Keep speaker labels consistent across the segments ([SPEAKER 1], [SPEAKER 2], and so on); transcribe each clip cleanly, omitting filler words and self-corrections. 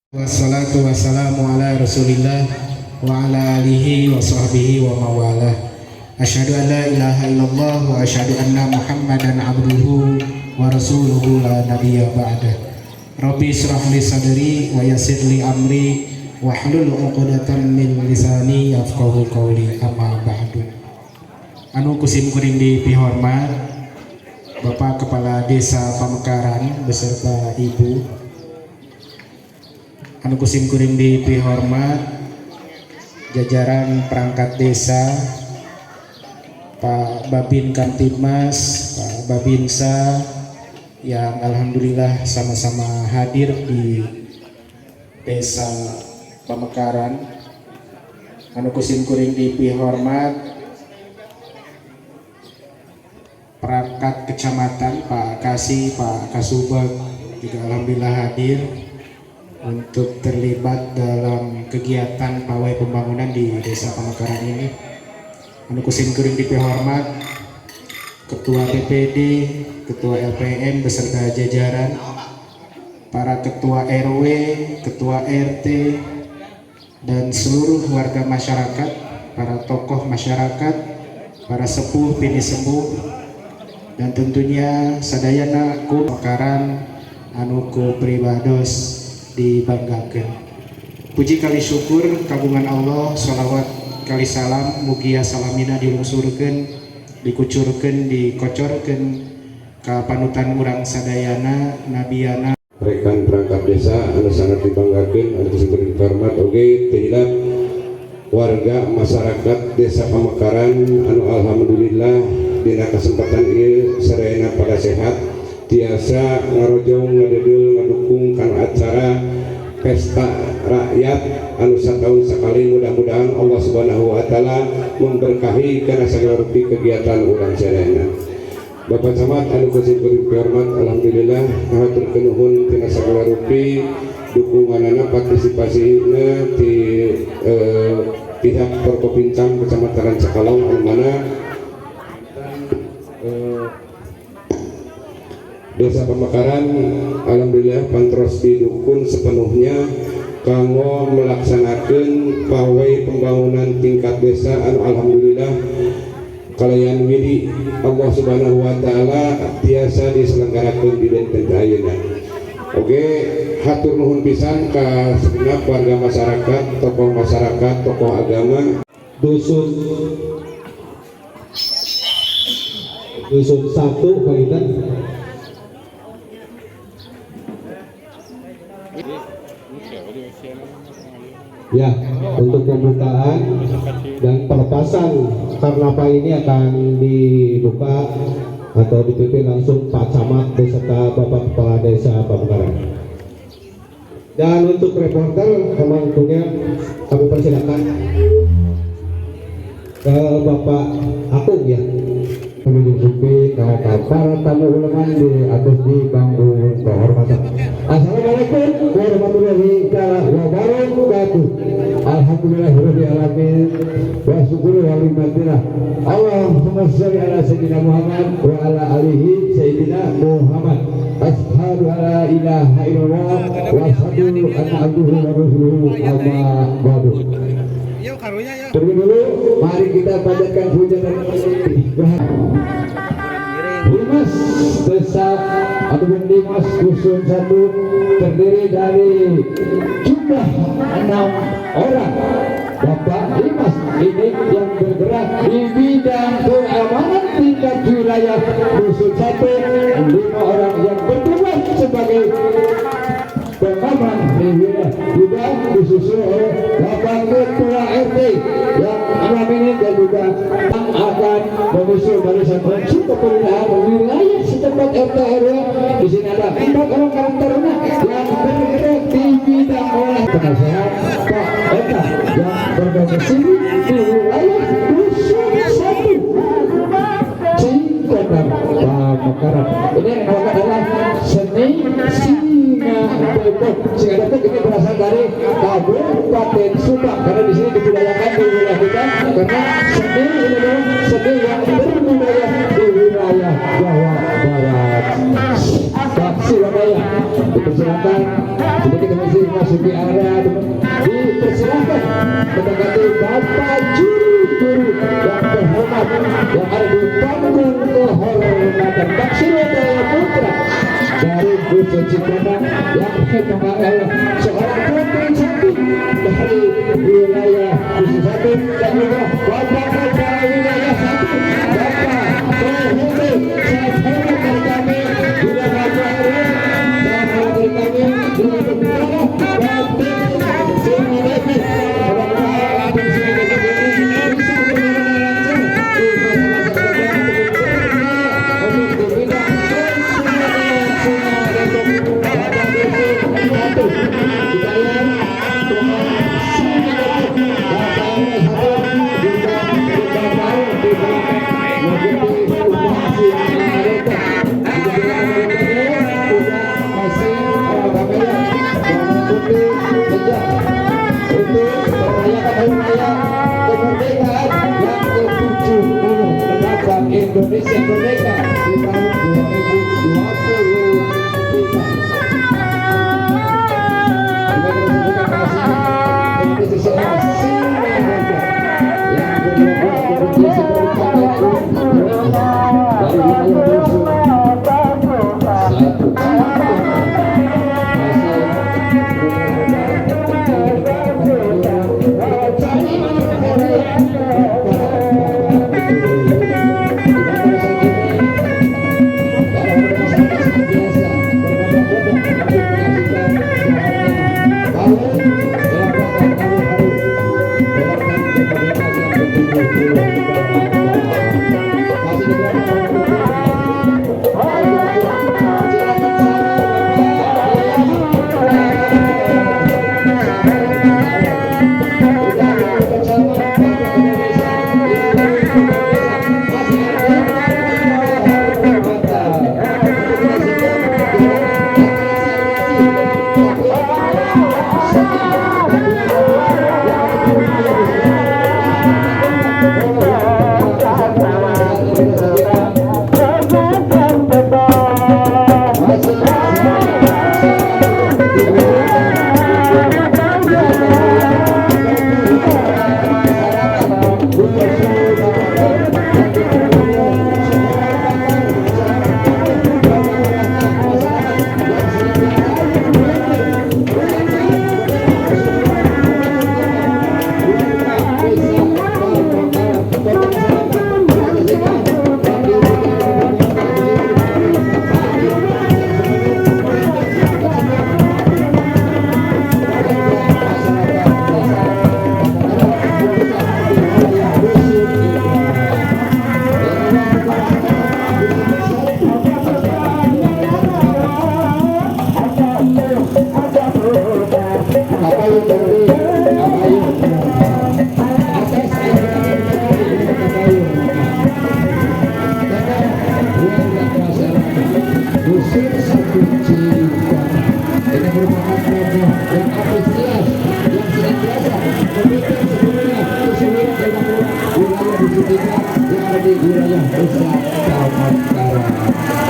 [SPEAKER 1] Wassalatu wassalamu ala rasulillah wa ala alihi wa sahbihi wa mawalah. Asyhadu an la ilaha illallah wa asyhadu anna muhammadan abduhu wa rasuluhu la nabiyya ba'dah. Rabbi israh li sadri wa yassir li amri wa hlul 'uqdatam min lisani yafqahu qawli, amma ba'du. Anu kusim kuring di pihormat Bapak Kepala Desa Pamekaran beserta Ibu, anu kusim kuring di pihormat jajaran perangkat desa, Pak Babin Kamtibmas, Pak Babinsa yang alhamdulillah sama-sama hadir di Desa Pamekaran. Anu kusim kuring di pihormat perangkat kecamatan, Pak Kasih, Pak Kasubag juga alhamdulillah hadir untuk terlibat dalam kegiatan pawai pembangunan di Desa Pamekaran ini. Anu kusim kuring dipihormat Ketua PPD, Ketua LPM beserta jajaran, para Ketua RW, Ketua RT, dan seluruh warga masyarakat, para tokoh masyarakat, para sepuh bini sepuh, dan tentunya sadayana ku Pamekaran anu ku pribados dibanggakan. Puji kali syukur kagungan Allah, sholawat kali salam mugia salamina dilungsurkeun, dikucurkeun, dikocorkeun ka panutan urang sadayana nabiyana
[SPEAKER 2] rekan perangkat desa anu sangat dibanggakan, anu disebut hormat oge tehilap warga masyarakat Desa Pamekaran anu alhamdulillah dina kesempatan ieu sarayana pada sehat tiasa ngarojong ngadedul ngadukung kana acara pesta rakyat anu satahun sakali. Mudah-mudahan Allah Subhanahu wa taala memberkahi kana sagala rupi kegiatan urang sadayana. Bapak Camat anu kusim kuring hormat, alhamdulillah ngahaturkeun nuhun tina sagala rupi dukunganana partisipasina di pihak Forkopincam Kecamatan Cikalong anu mana Desa Pamekaran alhamdulillah pantros didukung sepenuhnya kanggo melaksanakan pawai pembangunan tingkat desa anu alhamdulillah kalayan widi Allah Subhanahu wa taala tiasa diselenggarakeun di dinten ayeuna. Oke, hatur nuhun pisan ka segenap warga masyarakat, tokoh agama dusun satu Kalitan. Ya, untuk pembukaan dan perpasan karnapa ini akan dibuka atau dipimpin langsung Pak Camat beserta Bapak Kepala Desa Pamekaran. Dan untuk reporter tentunya kami persilakan ke Bapak Agung ya. Kami disupi para tamu ulama di atas di bangku kehormatan. Assalamualaikum warahmatullahi wabarakatuh. Alhamdulillahirabbil alamin wa syukru wa lillahi. Allahumma shalli ala sayyidina Muhammad wa ala alihi sayyidina Muhammad. Asyhadu an la ilaha illallah wa asyhadu anna abduhu wa rasuluhu amma ba'du. Terlebih dulu mari kita panjatkan puja dan Dimas Desa atau Dimas Dusun 1 terdiri dari jumlah 6 orang. Bapak Dimas ini yang bergerak di bidang keamanan tingkat wilayah Dusun 1, 5 orang yang bertugas sebagai pengaman di wilayah, juga disusul oleh Bapak Ketua RT yang malam ini dan juga yang akan menyusul barisan mensupport pemerintahan wilayah setempat RT RW. Di sini ada 4 orang Karang Taruna yang bergerak di bidang olah penasehat Pak Eta yang berdomisili di wilayah Dusun 1 Cingkodam Pamekaran. Ini yang adalah seni Singadapuk ini berasal dari Kabupaten Subang, karena di sini dibudayakan di wilayah kita, karena seni ini adalah seni yang berbudaya di wilayah Jawa Barat. Saksi Wadaya dipersilakan sedikit memasuki yang ada di panggung kehormatan Baksinodaya Putra dari Dusun Cikonang yang kemarin seorang putri cantik dari wilayah Dusun Satu dan juga Bapak Kepala Wilayah Satu Bapak Penghuni sahabat dari kami juga Bapak Eri sahabat dari kami juga Bapak Bapak semua lagi mudah-mudahan apa yang sudah kita beri bisa berjalan lancar di masa-masa depan untuk dibina Indonesia Merdeka di tahun 3 yang ada di wilayah Nusa Tenggara.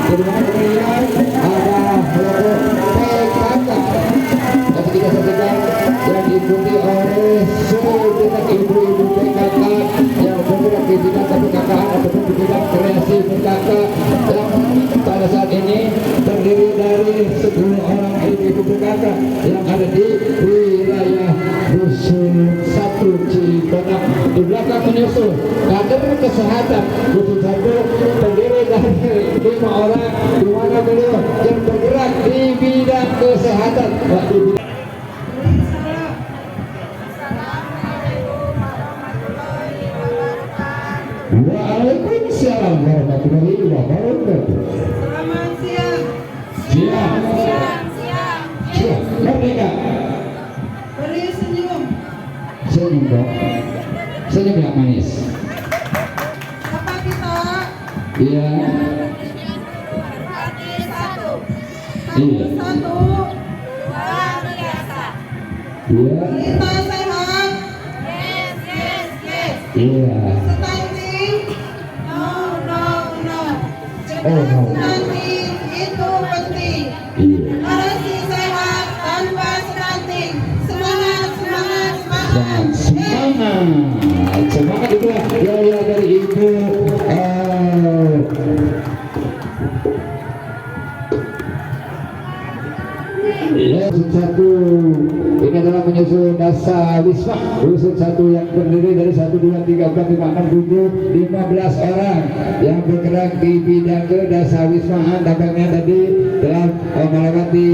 [SPEAKER 2] Kemudian ada PKK yang kita saksikan yang diikuti oleh segenap ibu-ibu PKK yang bergerak di bidang PKK ataupun di bidang kreasi PKK yang pada saat ini terdiri dari 10 orang ibu-ibu PKK yang ada di wilayah Dusun Satu Cikonang. Di belakang menyusul kader kesehatan Dusun Satu terdiri dari 5 orang, di mana beliau yang bergerak di bidang kesehatan. Waalaikumsalam warahmatullahi wabarakatuh.
[SPEAKER 3] Selamat siang.
[SPEAKER 2] Siang. Siang. Merdeka.
[SPEAKER 3] Beri senyum.
[SPEAKER 2] Senyum dong. Senyum yang manis.
[SPEAKER 3] Apa kita?
[SPEAKER 2] Iya.
[SPEAKER 3] Hati satu.
[SPEAKER 2] Iya.
[SPEAKER 3] Satu. Luar biasa.
[SPEAKER 2] Iya.
[SPEAKER 3] Kita sehat. Yes.
[SPEAKER 2] Iya.
[SPEAKER 3] Stunting. No.
[SPEAKER 2] Oh, no.
[SPEAKER 3] Stunting itu penting.
[SPEAKER 2] Iya.
[SPEAKER 3] Narasi sehat tanpa stunting. Semangat.
[SPEAKER 2] Semangat juga ya dari Ibu Dusun 1 ini adalah menyusul Dasa Wisma Dusun 1 yang terdiri dari 1, 2, 3, 4, 5, 6, 7, 15 orang yang bergerak di bidang ke Dasa Wisma. Tampaknya tadi telah melewati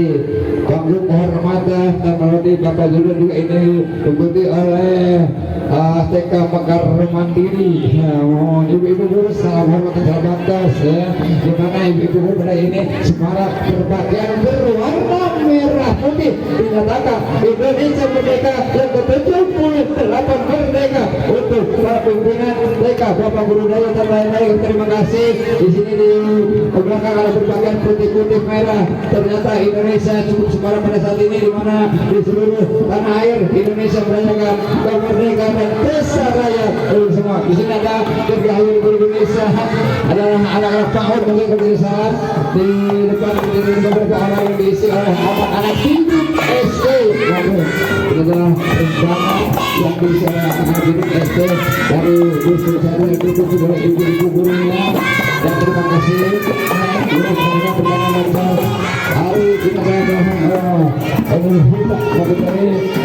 [SPEAKER 2] panggung kehormatan dan melewati Bapak Zulun juga ini diikuti oleh TK Mekar Mandiri. Ibu-ibu guru salam hormat dan salam batas ya, di mana ibu-ibu pada ini semarak berpakaian berwarna merah putih dinyatakan Indonesia merdeka yang ke-78 merdeka untuk para pimpinan TK Bapak Guru Daya dan lain-lain. Terima kasih. Di sini di belakang ada berpakaian putih-putih merah. Ternyata Indonesia cukup semarak pada saat ini, di mana di seluruh tanah air Indonesia merayakan kemerdekaan dan besar raya semua. Di sini ada dirgahayu Indonesia, adalah anak-anak PAUD mungkin kebiasaan di depan beberapa orang yang diisi oleh anak-anak hidup SD. Ini adalah rencana yang diisi oleh anak-anak hidup SD dari Dusun 1 yang ditutup oleh ibu-ibu gurunya. Dan terima kasih guru saya berkenan hari kita dari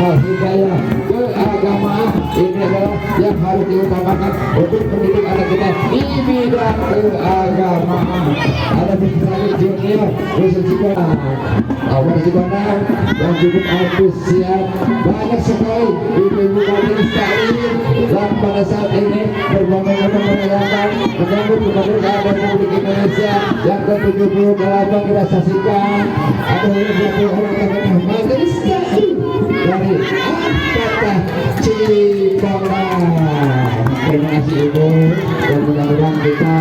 [SPEAKER 2] hidayah keagamaan. Ini adalah yang harus diutamakan untuk mendidik anak kita di bidang keagamaan. Ada misalnya junior Dusun Cikonang, awal Cikonang yang cukup antusias, banyak sekali ibu-ibu majelis taklim yang pada saat ini berbondong-bondong merayakan menyambut kemerdekaan Republik Indonesia yang ke-78. Kita saksikan ada beberapa orang yang majelis taklim dari Angkatan Cikonang. Terima kasih Ibu, dan mudah-mudahan kita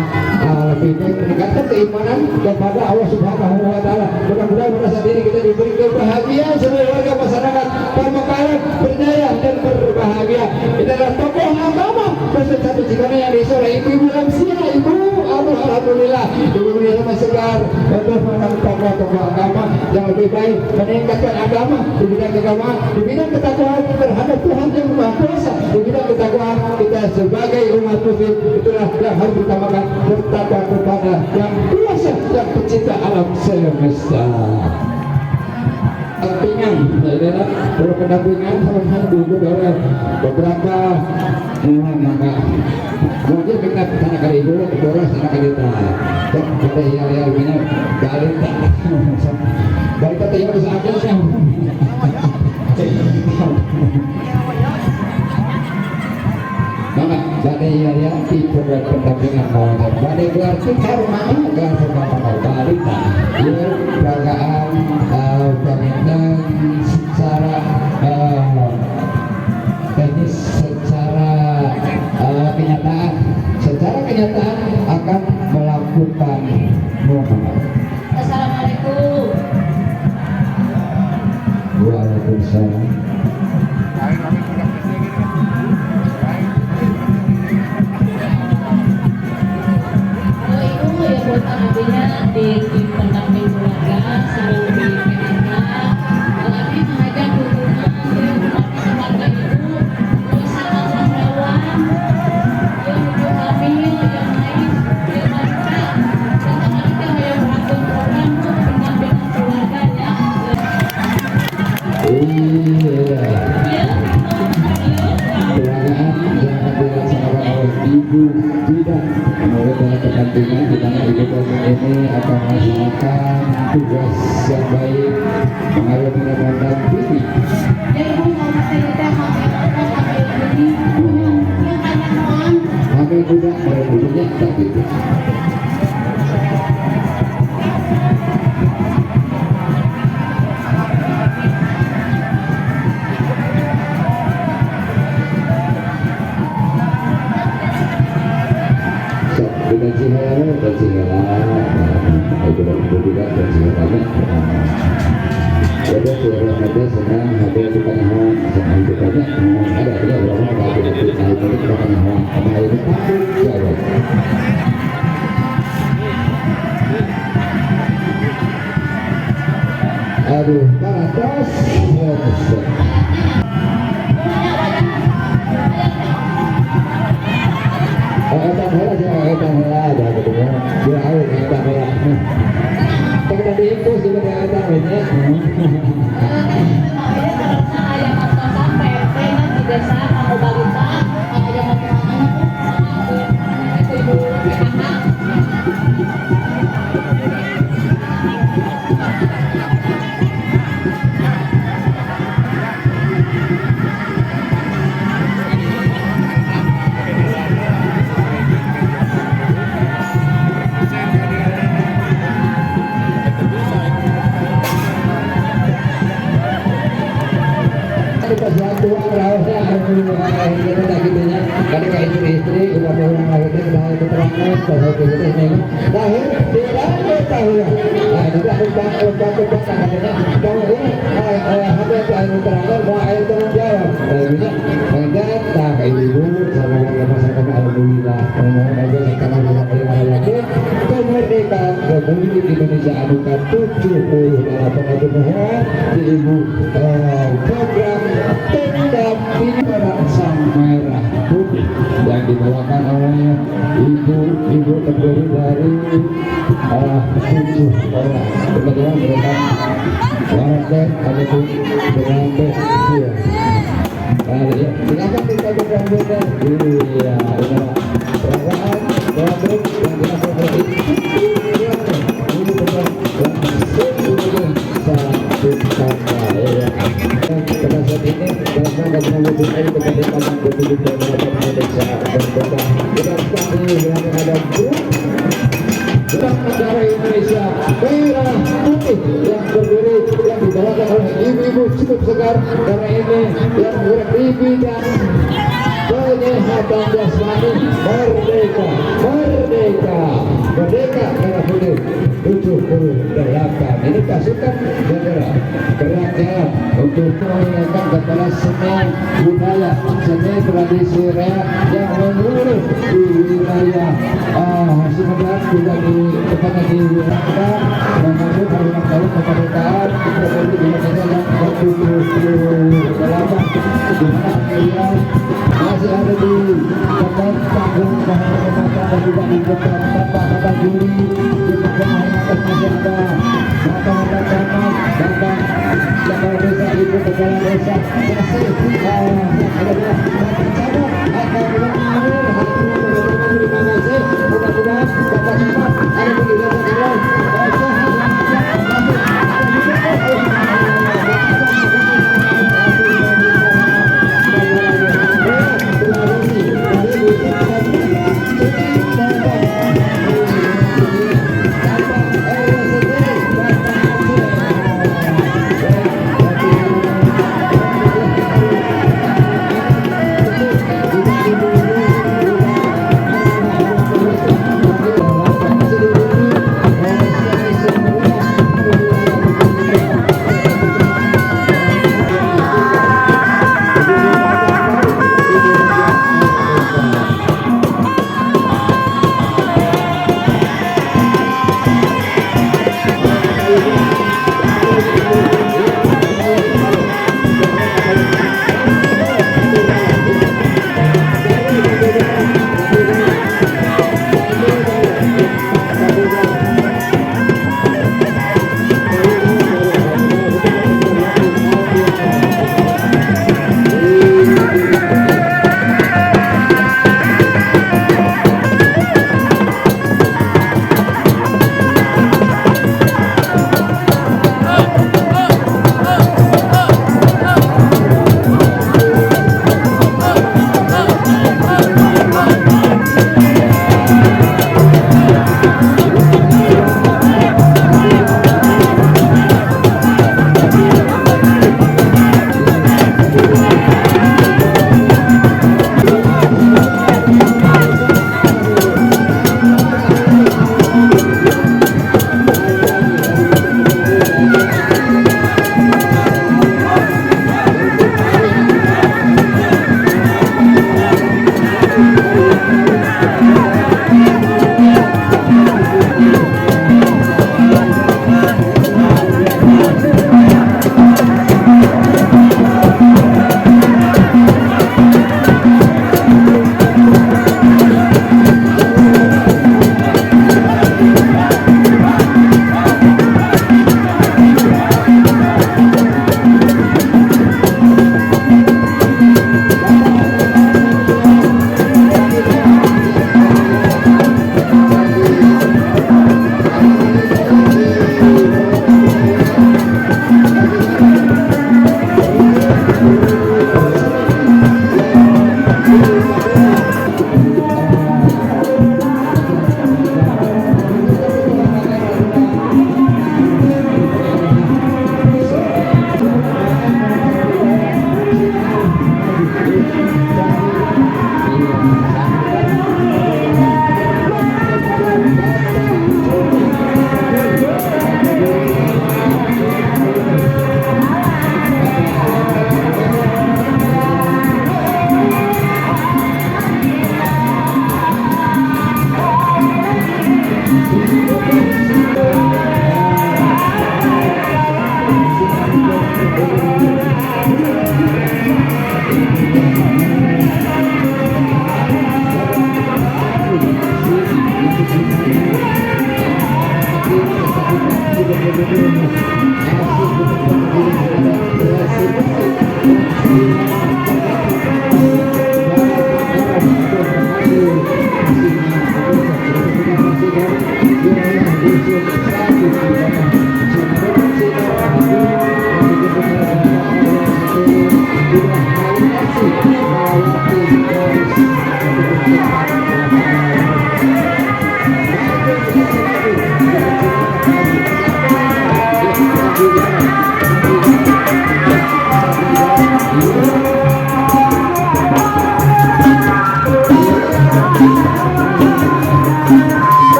[SPEAKER 2] lebih baik meningkatkan keimanan kepada Allah Subhanahu wa Ta'ala. Mudah-mudahan pada saat ini kita diberi kebahagiaan seluruh warga masyarakat Pamekaran berdaya dan berbahagia. Kita adalah tokoh agama Dusun 1 Cikonang yang diisi oleh ibu-ibu lansia. Ibu, alhamdulillah, ibu-ibu yang masih segar untuk menangkap tokoh-tokoh agama yang lebih baik, meningkatkan agama di bidang keagamaan, di bidang ketakwaan terhadap Tuhan yang Maha Kuasa, di bidang ketakwaan kita sebagai umat muslim itulah yang harus ditamakan, bertakwa kepada yang kuasa, yang pencipta alam semesta. Pendampingan, adalah berpendampingan sama dulu oleh beberapa maka mungkin kita tanah kali ibu, boros tanah kali tanah dan pada yang punya balita balita yang bisa ambil sih. Maka badai ya tipe pendampingan mau badai gelar kita rumah gelar sama balita ya peragaan permintaan secara teknis, secara kenyataan akan melakukan Muhammad.
[SPEAKER 3] Assalamualaikum.
[SPEAKER 2] Waalaikumsalam.
[SPEAKER 4] Ibu ya buat abinya di pendamping keluarga selalu di PNK tapi mengajar dukungan keluarga ibu bersama kawan yang hidup hamil yang naik yang mereka dan mereka yang melakukan program untuk pendampingan keluarga ya.
[SPEAKER 2] Pelayanan yang dilaksanakan oleh ibu bidan menurut kepentingan di mana ibu bidan ini akan melaksanakan tugas yang baik mengalir dan tinggi.
[SPEAKER 4] Ya ibu mau cerita hamil ini yang tanya doang.
[SPEAKER 2] Hamil muda berbunuhnya tapi dan itu juga dan banyak ada suara ada senang ada tukang hawan senang itu banyak ada berapa kali itu tukang hawan apa itu jawab aduh panas ada ketemu dia air kita kayak kita diimpus juga ada kita tak gitunya. Kalau kayak istri udah pulang lahirnya udah keterangan kalau kita ini lahir tidak tahu ya. Nah itu aku katanya kalau ini ada air keterangan mau air tanggung jawab. Tapi enggak tak kayak ibu sama warga masyarakat alhamdulillah. Aja sekarang lagi kemerdekaan Republik Indonesia anukan 78 tahun di ibu program pendampingan orang sang merah putih yang dibawakan oleh ibu terdiri dari 7 orang. Kebetulan mereka warga ataupun pengantin ya. Silakan kita berambutnya. Iya, inilah perayaan rambut yang dilakukan oleh ini benar pada saat ini dalam rangka mewujudkan kemerdekaan Republik Indonesia merdeka. Kita sekali ada Sudah negara Indonesia merah putih yang berdiri yang dibawakan oleh ibu-ibu cukup segar karena ini yang berarti dan penyehatan jasmani merdeka merah putih 78. Ini pasukan negara kerajaan untuk mengingatkan kepada seni budaya seni tradisi reak yang menyeluruh di wilayah Sumedang juga di tepatnya di wilayah menyambut hari ulang tahun kemerdekaan Republik Indonesia yang ke-78 di mana beliau masih ada di tempat panggung kehormatan dan juga di tempat Bapak Juli di tempat masih ada Bapak Camat, Bapak Kepala Desa, Ibu Kepala Desa masih ada di Bapak Camat terima kasih. Mudah-mudahan Bapak Camat ada di dalam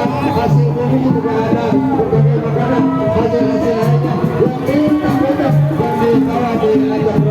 [SPEAKER 2] Hasil-hasil lainnya yang kita yang dibawa di